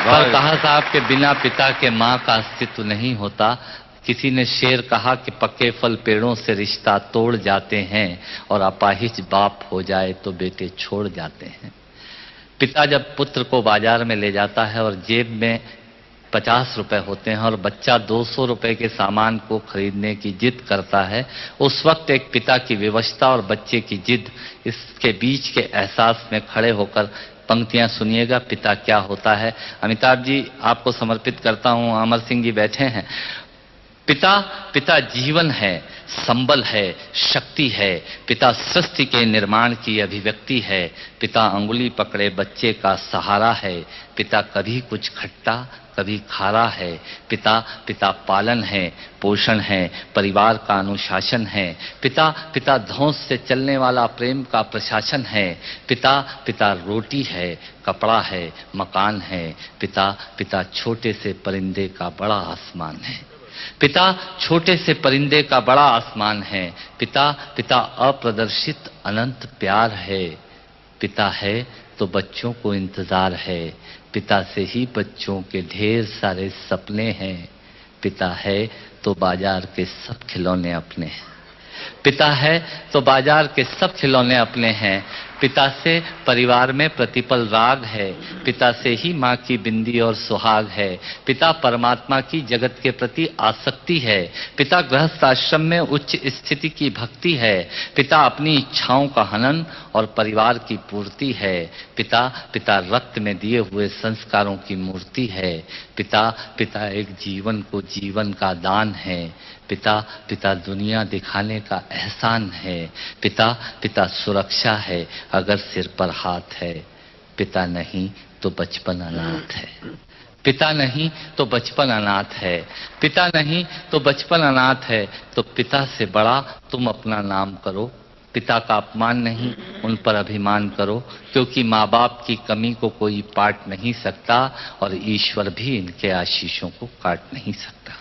पर कहा साहब के बिना पिता के माँ का अस्तित्व नहीं होता। किसी ने शेर कहा कि पक्के फल पेड़ों से रिश्ता तोड़ जाते हैं और अपाहिज बाप हो जाए तो बेटे छोड़ जाते हैं। पिता जब पुत्र को बाजार में ले जाता है और जेब में 50 रुपए होते हैं और बच्चा 200 रुपए के सामान को खरीदने की जिद करता है, उस वक्त एक पिता की विवशता और बच्चे की जिद, इसके बीच के एहसास में खड़े होकर पंक्तियां सुनिएगा, पिता क्या होता है। अमिताभ जी आपको समर्पित करता हूं, अमर सिंह जी बैठे हैं। पिता जीवन है, संबल है, शक्ति है। पिता सृष्टि के निर्माण की अभिव्यक्ति है। पिता अंगुली पकड़े बच्चे का सहारा है। पिता कभी कुछ खट्टा कभी खारा है। पिता पालन है, पोषण है, परिवार का अनुशासन है। पिता धौंस से चलने वाला प्रेम का प्रशासन है। पिता रोटी है, कपड़ा है, मकान है। पिता छोटे से परिंदे का बड़ा आसमान है। पिता छोटे से परिंदे का बड़ा आसमान है। पिता अप्रदर्शित अनंत प्यार है। पिता है तो बच्चों को इंतजार है। पिता से ही बच्चों के ढेर सारे सपने हैं। पिता है तो बाजार के सब खिलौने अपने हैं। पिता है तो बाजार के सब खिलौने अपने हैं। पिता से परिवार में प्रतिपल राग है। पिता से ही माँ की बिंदी और सुहाग है। पिता परमात्मा की जगत के प्रति आसक्ति है। पिता गृहस्थ आश्रम में उच्च स्थिति की भक्ति है। पिता अपनी इच्छाओं का हनन और परिवार की पूर्ति है। पिता रक्त में दिए हुए संस्कारों की मूर्ति है। पिता एक जीवन को जीवन का दान है। पिता दुनिया दिखाने का एहसान है। पिता सुरक्षा है अगर सिर पर हाथ है। पिता नहीं तो बचपन अनाथ है। पिता नहीं तो बचपन अनाथ है। पिता नहीं तो बचपन अनाथ है। तो पिता से बड़ा तुम अपना नाम करो। पिता का अपमान नहीं, उन पर अभिमान करो, क्योंकि माँ बाप की कमी को कोई पाट नहीं सकता और ईश्वर भी इनके आशीषों को काट नहीं सकता।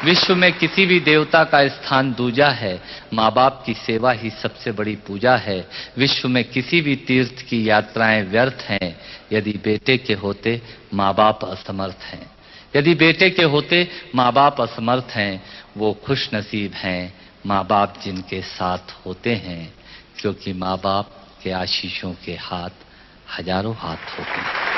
विश्व में किसी भी देवता का स्थान दूजा है, माँ बाप की सेवा ही सबसे बड़ी पूजा है। विश्व में किसी भी तीर्थ की यात्राएं व्यर्थ हैं, यदि बेटे के होते माँ बाप असमर्थ हैं। यदि बेटे के होते माँ बाप असमर्थ हैं, वो खुश नसीब हैं माँ बाप जिनके साथ होते हैं, क्योंकि माँ बाप के आशीषों के हाथ हजारों हाथ होते हैं।